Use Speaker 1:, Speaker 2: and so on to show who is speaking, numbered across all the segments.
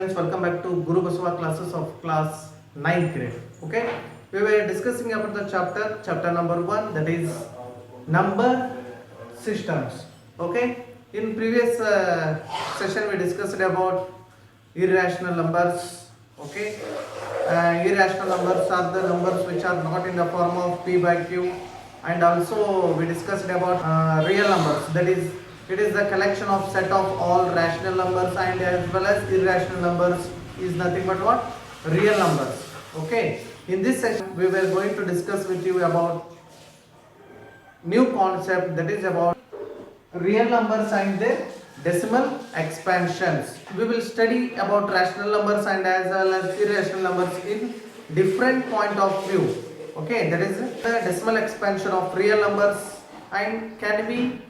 Speaker 1: Friends, welcome back to Guru Basava classes of class 9th grade. Okay, we were discussing about the chapter number 1, that is number systems. Okay, in previous session we discussed about irrational numbers. Okay, irrational numbers are the numbers which are not in the form of p by q, and also we discussed about real numbers, that is it is the collection of set of all rational numbers, and as well as irrational numbers is nothing but what? Real numbers. Okay, in this session we were going to discuss with you about new concept, that is about real numbers and their decimal expansions. We will study about rational numbers and as well as irrational numbers in different point of view. Okay, that is the decimal expansion of real numbers, and can we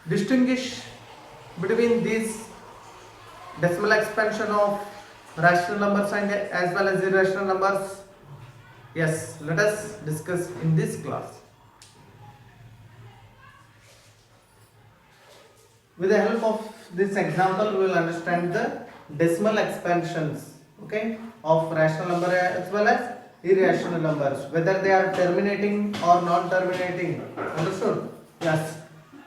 Speaker 1: distinguish between these decimal expansion of rational numbers and as well as irrational numbers? Yes, let us discuss in this class. With the help of this example, we will understand the decimal expansions, okay, of rational number as well as irrational numbers, whether they are terminating or non terminating. Understood? Yes.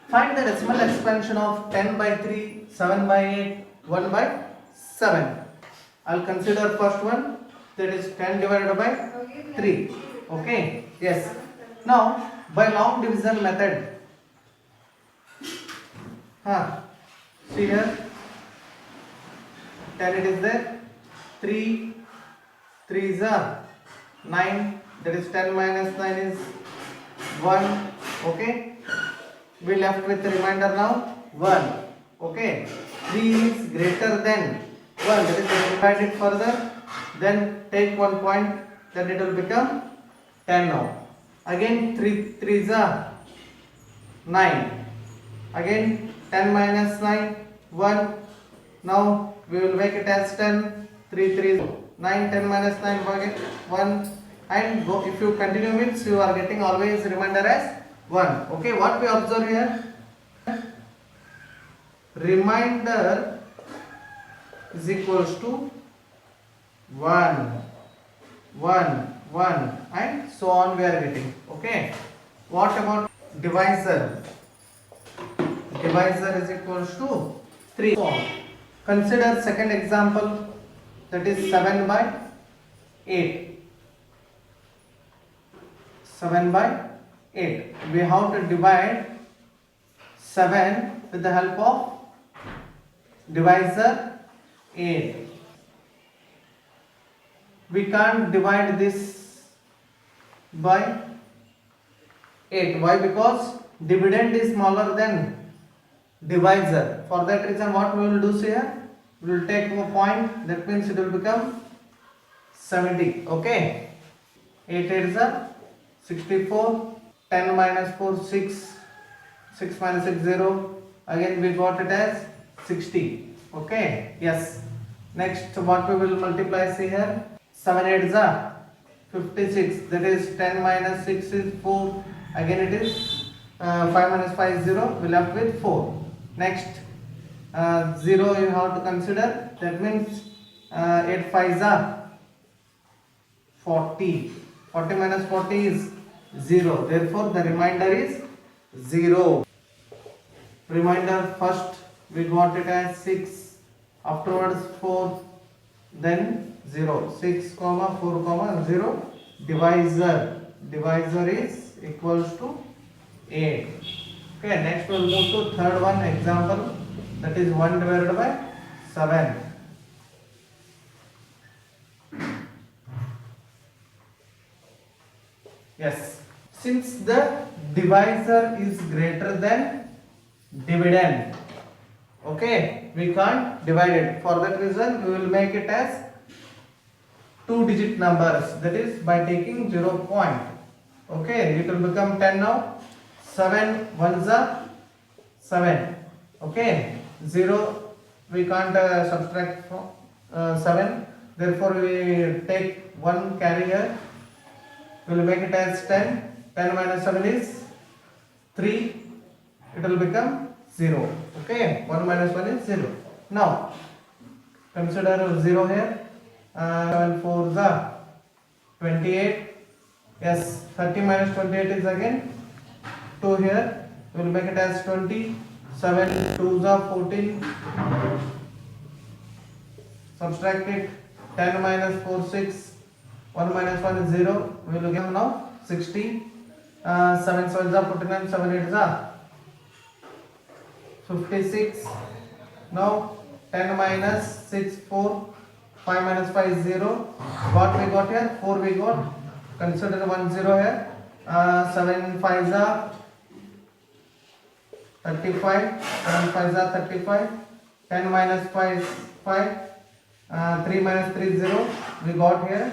Speaker 1: Find the decimal expansion of 10 by 3, 7 by 8, 1 by 7. I'll consider first one, that is 10 divided by 3. Okay? Yes. Now, by long division method, see here, 10 it is there, 3 is 9, that is 10 minus 9 is 1. Okay, we left with the remainder now 1. Okay, 3 is greater than 1, that is divide it further, then take 1 point, then it will become 10 now. Again 3 is 9, again 10 minus 9, 1. Now we will make it as 10, 3 is 9, 10 minus 9, 1, and go. If you continue means you are getting always remainder as 1. Okay, what we observe here? Remainder is equals to 1, 1, and so on we are getting. Okay, what about divisor? Divisor is equals to 3. So consider second example, that is 7 by 8. 7 by 8. We have to divide 7 with the help of divisor 8. We can't divide this by 8. Why? Because dividend is smaller than divisor. For that reason, what we will do here? We will take a point, that means it will become 70. Okay, 8 is 64, 10 minus 4 6, 6 minus 6 0, again we got it as 60. Okay, yes. Next, what we will multiply, see here, 7 8 is 56, that is 10 minus 6 is 4, again it is 5 minus 5 is 0, we left with 4. Next, 0 you have to consider, that means 8 5 is 40. 40 minus 40 is 0, therefore the remainder is 0. Remainder, first we got it as 6, afterwards 4, then 0. 6 comma 4 comma 0. Divisor is equals to 8. Okay, next we will move to third one example, that is 1 divided by 7. Yes, since the divisor is greater than dividend, okay, we can't divide it. For that reason, we will make it as 2-digit numbers, that is by taking 0 point. Okay, it will become 10 now. 7 1s are 7. Okay, 0 we can't subtract from 7, therefore we take 1 carry here. We will make it as 10. 10 minus 7 is 3. It will become 0. Okay, 1 minus 1 is 0. Now consider 0 here. 7 4 is 28. Yes, 30 minus 28 is again 2 here. We will make it as 20. 7 2 is 14. Subtract it. 10 minus 4 6. 1 minus 1 is 0. We will get now 60. 7 7 is 49. 7 8 is 56. Now 10 minus 6 4. 5 minus 5 is 0. What we got here? 4 we got. Consider 1 0 here. 7 5 is 35. 7 5 is 35. 10 minus 5 is 5. 3 minus 3 is 0. We got here.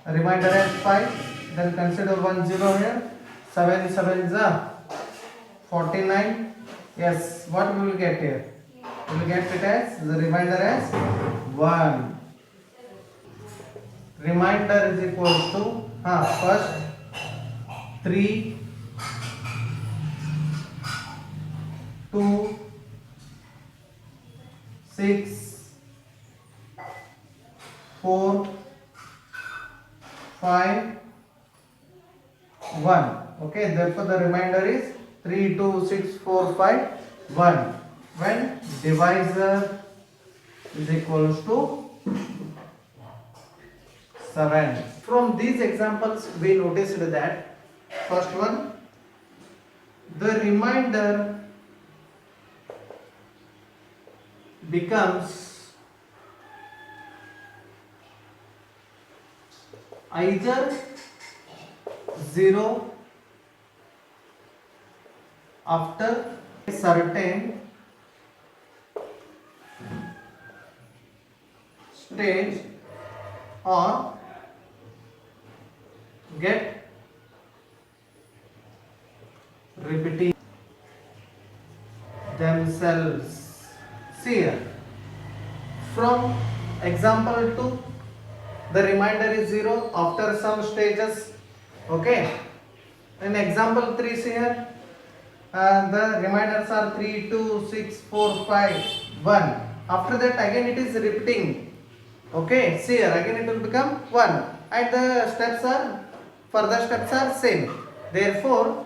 Speaker 1: Remainder as 5. Then consider 1 0 here. 7 7 is 49. Yes. What we will get here? We will get it as the remainder as 1. Remainder is equal to first 3 2 6 4 5 1. Okay, therefore the remainder is 3 2 6 4 5 1 when divisor is equals to 7. From these examples we noticed that first one, the remainder becomes either 0 after a certain stage or get repeating themselves. See here, from example 2, the remainder is 0 after some stages. Okay, in example 3, see here, the reminders are 3 2 6 4 5 1. After that again it is repeating. Okay, see here, again it will become 1 and the steps are further steps are same. Therefore,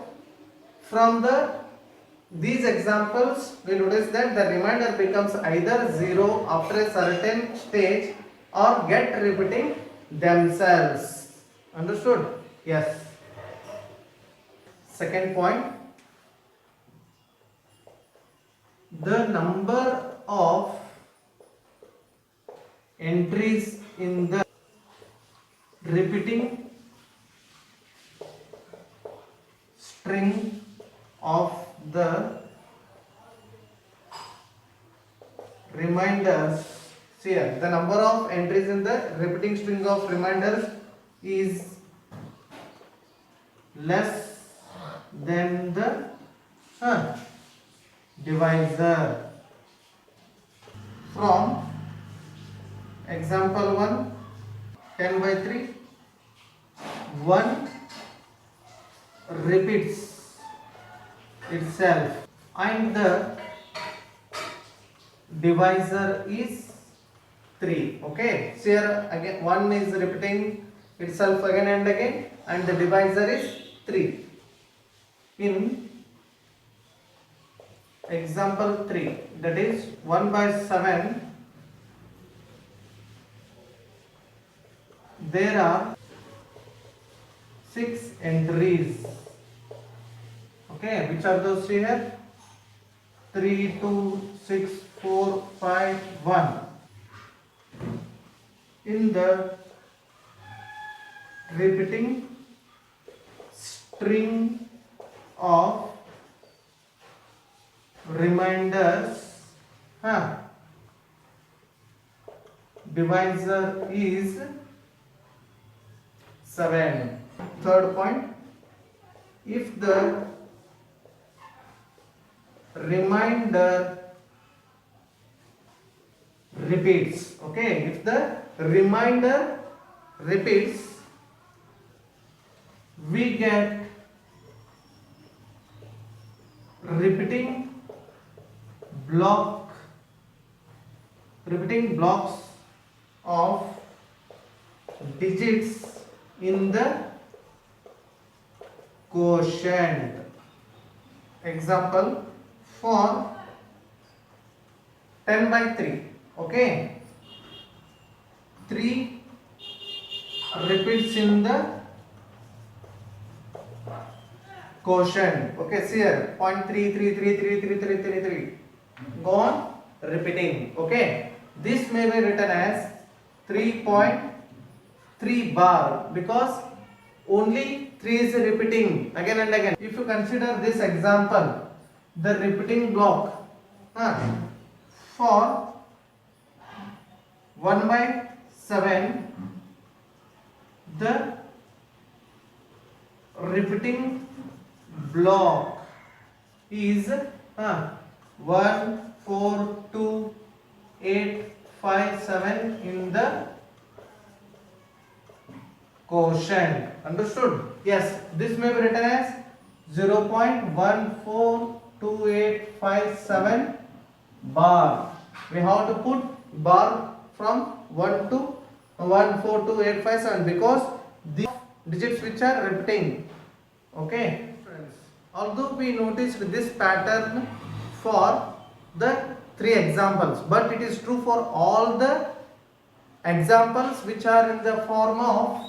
Speaker 1: from these examples we notice that the remainder becomes either 0 after a certain stage or get repeating themselves. Understood? Yes. Second point, the number of entries in the repeating string of the reminders. See here, the number of entries in the repeating string of reminders is less than the divisor. From example 1, 10 by 3, 1 repeats itself and the divisor is 3. Okay, so here again 1 is repeating itself again and again and the divisor is 3. In example 3, that is 1 by 7, there are 6 entries. Okay, which are those here? 3 2 6 4 5 1. In the repeating string of reminders, divisor is 7. Third point, if the remainder repeats, okay, if the remainder repeats, we get repeating blocks of digits in the quotient. Example, for 10 by 3, okay, 3 repeats in the quotient. Okay, see here, 0.3333333 go on repeating. Okay, this may be written as 3.3 bar because only 3 is repeating again and again. If you consider this example, the repeating block for 1 by 7, the repeating block is 1 4 2 8 5 7 in the quotient. Understood? Yes, this may be written as 0.142857 bar. We have to put bar from 1 to 142857 because the digits which are repeating. Okay, friends, although we noticed this pattern for the 3 examples, but it is true for all the examples which are in the form of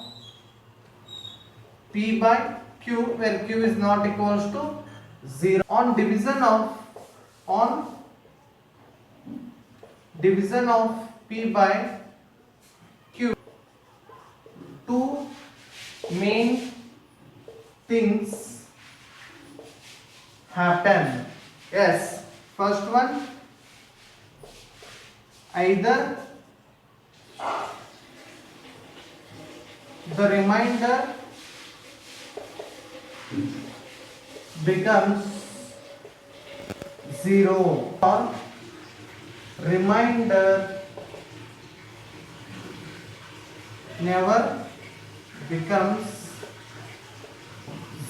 Speaker 1: P by Q, where Q is not equals to 0. On division of P by Q, 2 main things happen. Yes, first one, either the remainder becomes 0 or remainder never becomes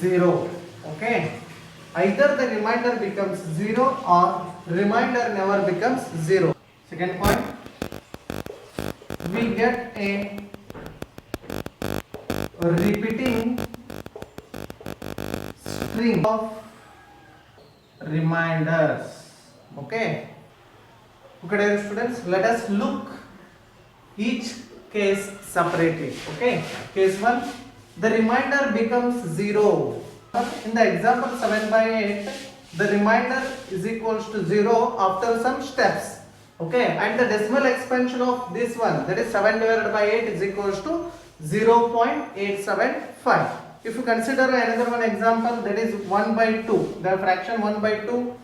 Speaker 1: 0. Okay, either the remainder becomes 0 or remainder never becomes 0. Second point, we get a repeating string of reminders. Okay, dear students, let us look each case separately. Okay, case 1, the remainder becomes 0. In the example 7 by 8, the remainder is equals to 0 after some steps. Okay, and the decimal expansion of this one, that is 7 divided by 8, is equals to 0.875. If you consider another one example, that is 1 by 2, the fraction 1 by 2,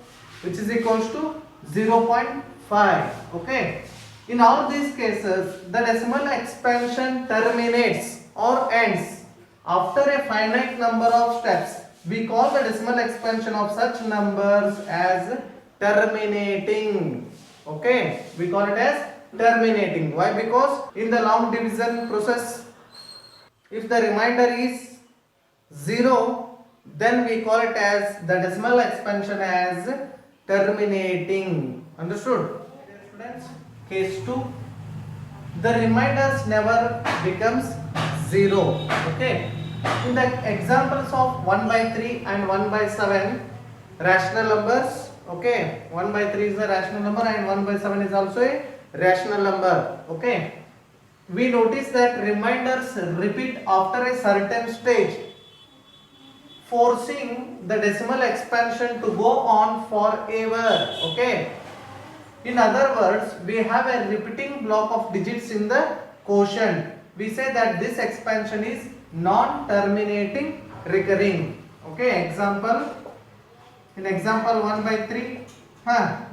Speaker 1: which is equals to 0.5. Okay, in all these cases, the decimal expansion terminates or ends after a finite number of steps. We call the decimal expansion of such numbers as terminating. Okay, we call it as terminating. Why? Because in the long division process, if the remainder is 0, then we call it as the decimal expansion as terminating. Understood? Students, case 2, the remainders never becomes 0. Okay, in the examples of 1 by 3 and 1 by 7, rational numbers. Okay, 1 by 3 is a rational number and 1 by 7 is also a rational number. Okay, we notice that remainders repeat after a certain stage, forcing the decimal expansion to go on forever. Okay, in other words, we have a repeating block of digits in the quotient. We say that this expansion is non-terminating recurring. Okay, example, in example 1 by 3,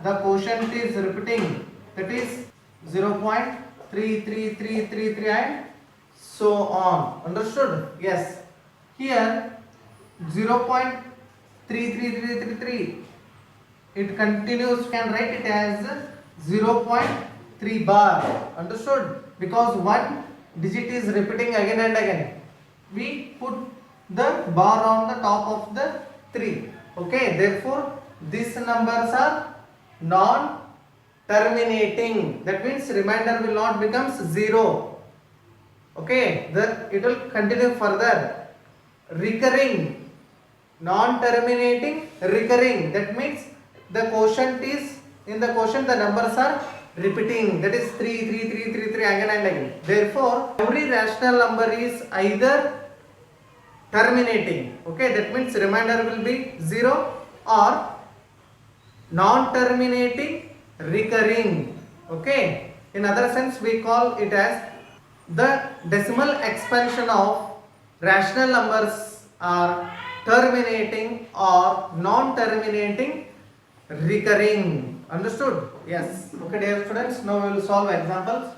Speaker 1: the quotient is repeating, that is 0.33333 and so on. Understood? Yes, here 0.33333, it continues, can write it as 0.3 bar. Understood? Because one digit is repeating again and again, we put the bar on the top of the 3. Okay, therefore these numbers are non terminating. That means remainder will not become 0. Okay, then it will continue further. Recurring, non-terminating, recurring. That means the quotient is, in the quotient the numbers are repeating. That is 3, 3, 3, 3, 3 again and again. Therefore, every rational number is either terminating. Okay, that means remainder will be 0, or non-terminating, recurring. Okay, in other sense we call it as the decimal expansion of rational numbers are terminating or non-terminating, recurring. Understood? Yes. Okay, dear students, now we will solve examples.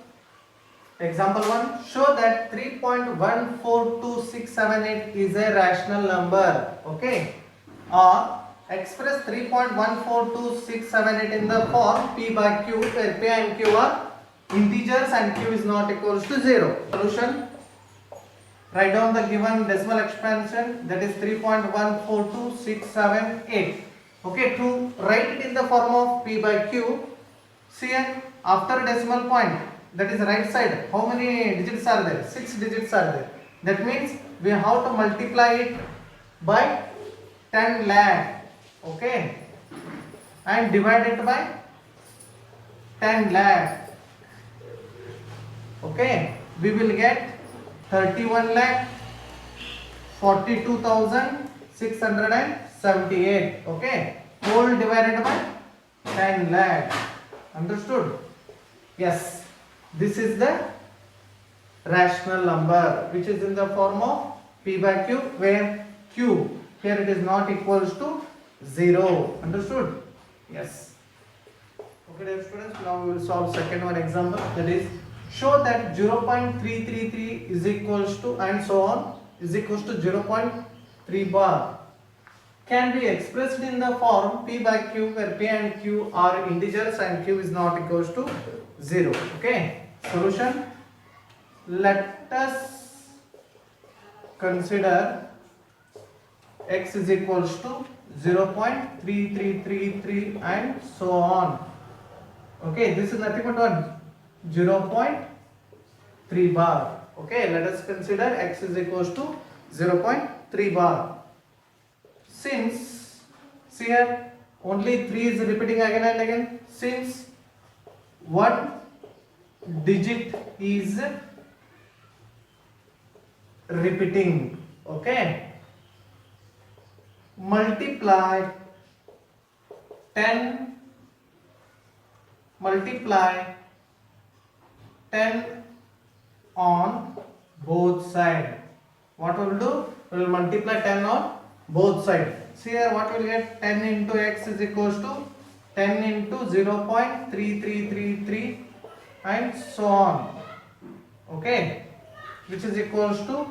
Speaker 1: Example 1, show that 3.142678 is a rational number. Okay, or express 3.142678 in the form P by Q, where P and Q are integers and Q is not equals to 0. Solution, write down the given decimal expansion, that is 3.142678. Okay, to write it in the form of P by Q, see here, after decimal point, that is right side, how many digits are there? 6 digits are there. That means we have to multiply it by 10 lakh. Okay, and divide it by 10 lakh. Okay, we will get 31 lakh 42,678. Okay, whole divided by 10 lakh. Understood? Yes, this is the rational number which is in the form of P by Q, where Q here it is not equals to 0. Understood? Yes. Okay, dear students, now we will solve second one example, that is show that 0.333 is equals to, and so on, is equals to 0.3 bar can be expressed in the form P by Q, where P and Q are integers and Q is not equals to 0. Okay, solution, let us consider x is equals to 0.3333 and so on. Okay, this is nothing but what? 0.3 bar. Okay, let us consider x is equals to 0.3 bar. Since, see here, only 3 is repeating again and again, since one digit is repeating, okay, multiply 10 on both sides. What we will do? We will multiply 10 on both sides. See here, what we will get? 10 into x is equals to 10 into 0.3333 and so on. Okay, which is equals to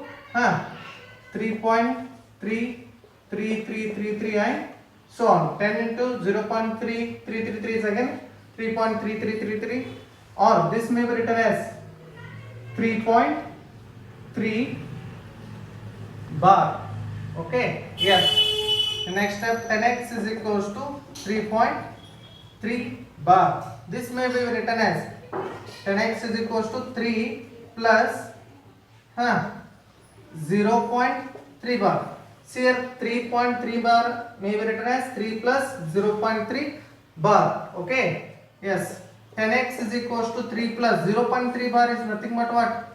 Speaker 1: 3.33333 and so on. 10 into 0.3333 is again 3.3333, or this may be written as 3.3 bar. Okay, yes. The next step, 10x is equals to 3.3 bar. This may be written as 10x is equals to 3 plus 0.3 bar. See here, 3.3 bar may be written as 3 plus 0.3 bar. Okay, yes. 10x is equals to 3 plus 0.3 bar is nothing but what?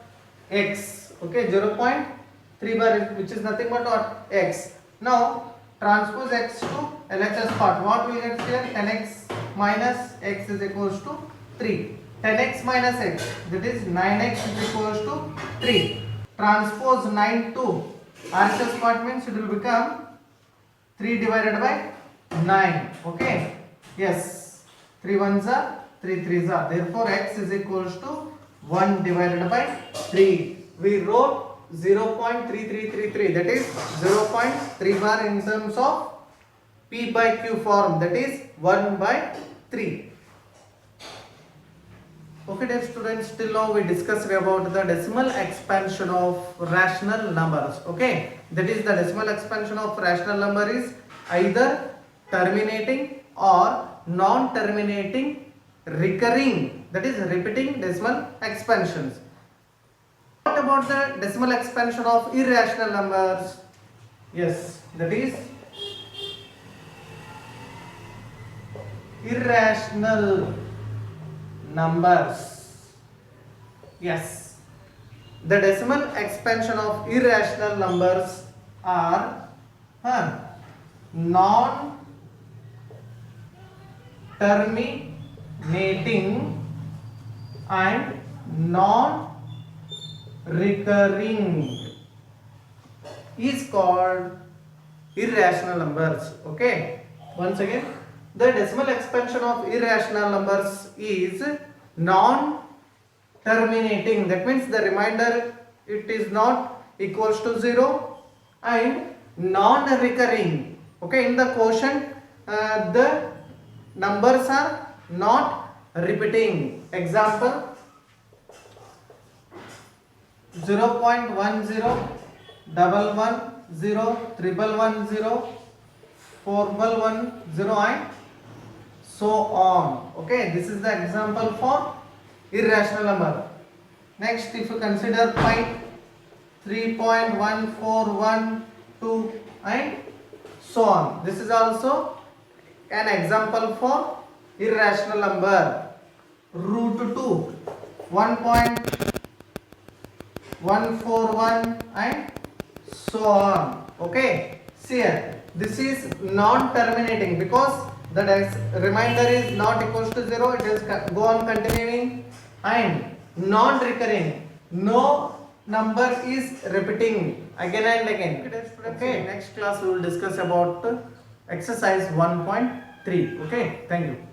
Speaker 1: X. Okay, 0.3 bar is, which is nothing but what? X. Now transpose x to LHS part. What will get here? 10x minus x is equals to 3. 10x minus x, that is 9x is equals to 3. Transpose 9 to RHS part means it will become 3 divided by 9. Okay, yes, 3 ones are 3 3s are, therefore x is equals to 1 divided by 3. We wrote 0.3333, that is 0.3 bar in terms of P by Q form, that is 1 by 3. Okay, dear students, till now we discussed about the decimal expansion of rational numbers. Okay, that is the decimal expansion of rational number is either terminating or non-terminating, recurring, that is repeating decimal expansions. What about the decimal expansion of irrational numbers? Yes, that is irrational numbers. Yes, the decimal expansion of irrational numbers are non-terminating and non-recurring is called irrational numbers. Okay, once again, the decimal expansion of irrational numbers is non-terminating, that means the remainder it is not equals to 0, and non-recurring. Okay, in the quotient the numbers are not repeating. Example 0.10, 110, 311, 410 and so on. Okay, this is the example for irrational number. Next, if you consider 3.1412 and so on, this is also an example for irrational number. Root 2, 1.141 and so on. Okay, see here, this is non-terminating because the remainder is not equals to 0, it is go on continuing, and non-recurring, no number is repeating again and again. Okay, next class we will discuss about exercise 1.3. okay, thank you.